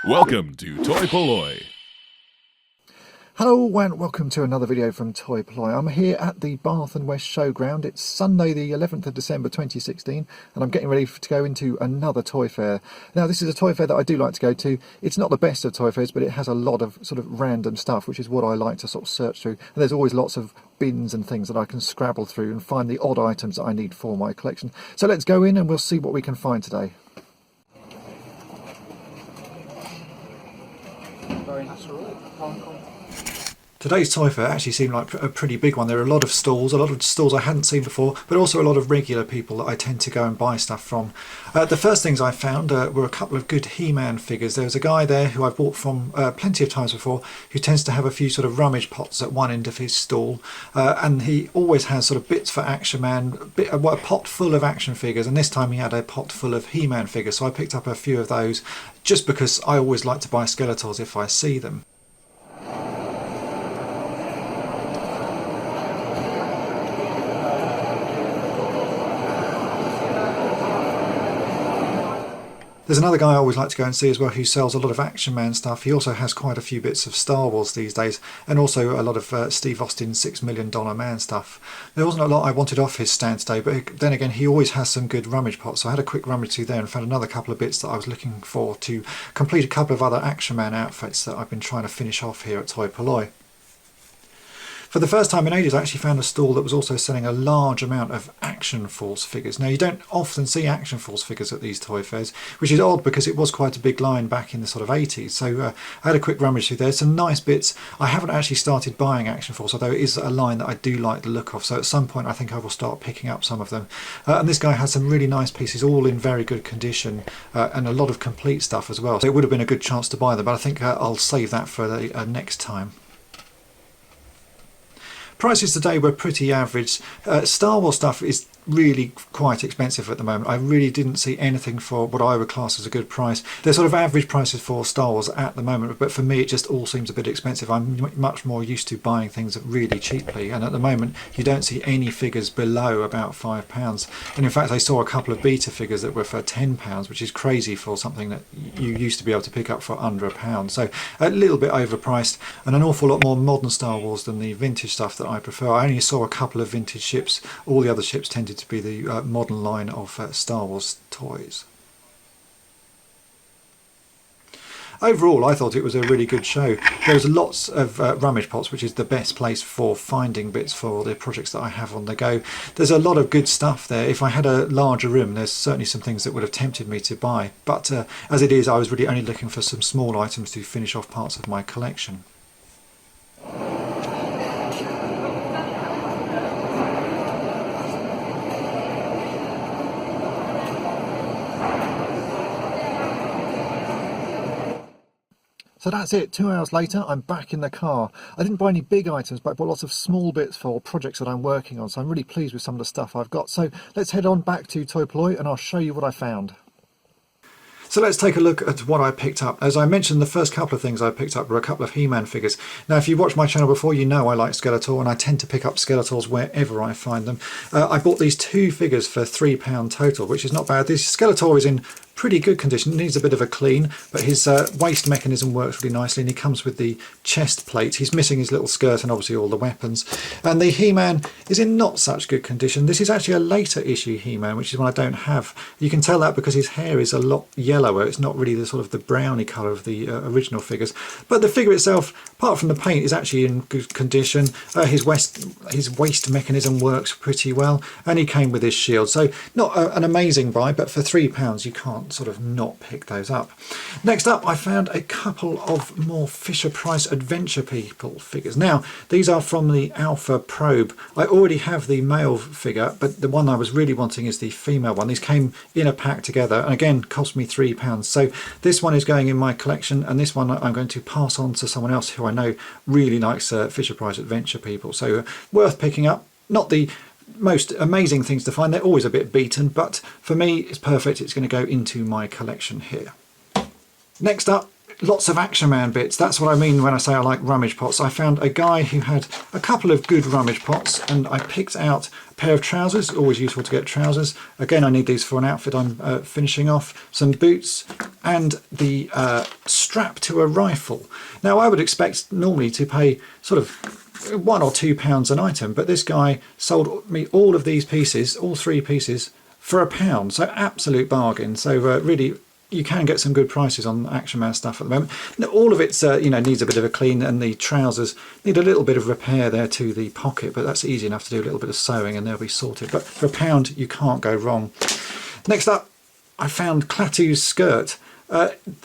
Welcome to Toy Polloi. Hello and welcome to another video from Toy Polloi. I'm here at the Bath and West Showground. It's Sunday the 11th of December 2016 and I'm getting ready to go into another toy fair. Now this is a toy fair that I do like to go to. It's not the best of toy fairs, but it has a lot of sort of random stuff, which is what I like to sort of search through. And there's always lots of bins and things that I can scrabble through and find the odd items that I need for my collection. So let's go in and we'll see what we can find today. Today's toy fair actually seemed like a pretty big one. There are a lot of stalls I hadn't seen before, but also a lot of regular people that I tend to go and buy stuff from. The first things I found were a couple of good He-Man figures. There was a guy there who I've bought from plenty of times before, who tends to have a few sort of rummage pots at one end of his stall, and he always has sort of bits for Action Man, a pot full of action figures, and this time he had a pot full of He-Man figures, so I picked up a few of those just because I always like to buy Skeletors if I see them. There's another guy I always like to go and see as well who sells a lot of Action Man stuff. He also has quite a few bits of Star Wars these days, and also a lot of Steve Austin's $6 Million Man stuff. There wasn't a lot I wanted off his stand today, but then again he always has some good rummage pots, so I had a quick rummage through there and found another couple of bits that I was looking for to complete a couple of other Action Man outfits that I've been trying to finish off here at Toy Polloi. For the first time in ages I actually found a stall that was also selling a large amount of Action Force figures. Now you don't often see Action Force figures at these toy fairs, which is odd because it was quite a big line back in the sort of 80s. So I had a quick rummage through there. Some nice bits. I haven't actually started buying Action Force, although it is a line that I do like the look of. So at some point I think I will start picking up some of them. And this guy has some really nice pieces, all in very good condition, and a lot of complete stuff as well. So it would have been a good chance to buy them, but I think I'll save that for the next time. Prices today were pretty average. Star Wars stuff is really quite expensive at the moment. I really didn't see anything for what I would class as a good price. They're sort of average prices for Star Wars at the moment, but for me it just all seems a bit expensive. I'm much more used to buying things really cheaply, and at the moment you don't see any figures below about £5. And in fact I saw a couple of beta figures that were for £10, which is crazy for something that you used to be able to pick up for under £1. So a little bit overpriced, and an awful lot more modern Star Wars than the vintage stuff that I prefer. I only saw a couple of vintage ships. All the other ships tended to be the modern line of Star Wars toys. Overall, I thought it was a really good show. There was lots of rummage pots, which is the best place for finding bits for the projects that I have on the go. There's a lot of good stuff there. If I had a larger room, there's certainly some things that would have tempted me to buy. But as it is, I was really only looking for some small items to finish off parts of my collection. So that's it, 2 hours later I'm back in the car. I didn't buy any big items, but I bought lots of small bits for projects that I'm working on, so I'm really pleased with some of the stuff I've got. So let's head on back to Toy Polloi and I'll show you what I found. So let's take a look at what I picked up. As I mentioned, the first couple of things I picked up were a couple of He-Man figures. Now if you've watched my channel before, you know I like Skeletor, and I tend to pick up Skeletors wherever I find them. I bought these two figures for £3 total, which is not bad. This Skeletor is in pretty good condition. It needs a bit of a clean, but his waist mechanism works really nicely, and he comes with the chest plate. He's missing his little skirt and obviously all the weapons. And the He-Man is in not such good condition. This is actually a later issue He-Man, which is one I don't have. You can tell that because his hair is a lot yellower. It's not really the sort of the browny colour of the original figures. But the figure itself, apart from the paint, is actually in good condition. His waist mechanism works pretty well, and he came with his shield. So not an amazing buy, but for £3 you can't sort of not pick those up. Next up I found a couple of more Fisher-Price Adventure People figures. Now these are from the Alpha Probe. I already have the male figure, but the one I was really wanting is the female one. These came in a pack together and again cost me £3. So this one is going in my collection, and this one I'm going to pass on to someone else who I know really likes Fisher-Price Adventure People. So worth picking up. Not the most amazing things to find, they're always a bit beaten, but for me it's perfect. It's going to go into my collection here. Next up, lots of Action Man bits. That's what I mean when I say I like rummage pots. I found a guy who had a couple of good rummage pots, and I picked out a pair of trousers. Always useful to get trousers. Again, I need these for an outfit I'm finishing off. Some boots and the strap to a rifle. Now, I would expect normally to pay sort of £1 or £2 an item, but this guy sold me all of these pieces, all 3 pieces, for £1. So absolute bargain. So really, you can get some good prices on Action Man stuff at the moment. Now, all of it's needs a bit of a clean, and the trousers need a little bit of repair there to the pocket, but that's easy enough to do, a little bit of sewing and they'll be sorted. But for £1 you can't go wrong. Next up, I found Clatters Skirt.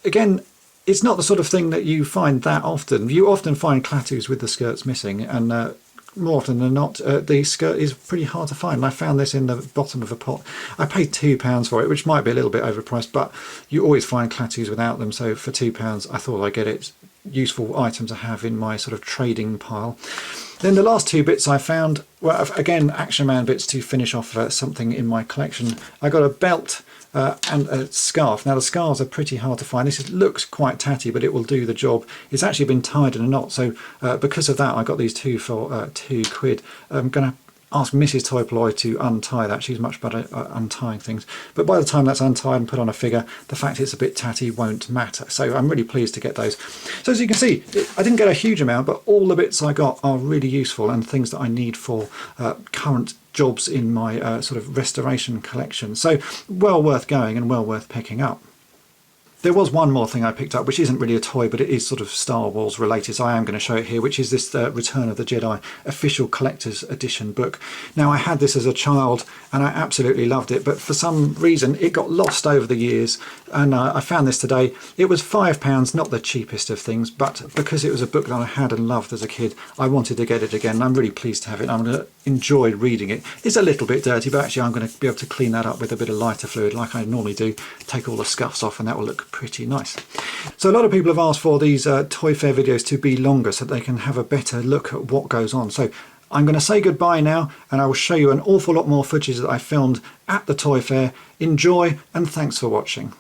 Again, it's not the sort of thing that you find that often. You often find Clatters with the skirts missing, and more often than not, the skirt is pretty hard to find. And I found this in the bottom of a pot. I paid £2 for it, which might be a little bit overpriced, but you always find Clatters without them. So for £2, I thought I'd get it. Useful item to have in my sort of trading pile. Then the last 2 bits I found, well, again, Action Man bits to finish off something in my collection. I got a belt and a scarf. Now the scarves are pretty hard to find. This looks quite tatty, but it will do the job. It's actually been tied in a knot, so because of that I got these 2 for £2. I'm going to ask Mrs. Toy Polloi to untie that. She's much better at untying things. But by the time that's untied and put on a figure, the fact it's a bit tatty won't matter. So I'm really pleased to get those. So as you can see, I didn't get a huge amount, but all the bits I got are really useful and things that I need for current jobs in my sort of restoration collection. So well worth going and well worth picking up. There was one more thing I picked up, which isn't really a toy, but it is sort of Star Wars related, so I am going to show it here, which is this Return of the Jedi official collector's edition book. Now, I had this as a child and I absolutely loved it, but for some reason it got lost over the years, and I found this today. It was £5, not the cheapest of things, but because it was a book that I had and loved as a kid, I wanted to get it again, and I'm really pleased to have it. I'm going to enjoy reading it. It's a little bit dirty, but actually I'm going to be able to clean that up with a bit of lighter fluid like I normally do, take all the scuffs off, and that will look pretty nice. So a lot of people have asked for these Toy Fair videos to be longer so that they can have a better look at what goes on. So I'm going to say goodbye now, and I will show you an awful lot more footage that I filmed at the Toy Fair. Enjoy, and thanks for watching.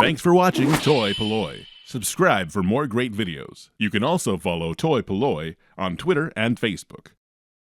Thanks for watching Toy Polloi. Subscribe for more great videos. You can also follow Toy Polloi on Twitter and Facebook.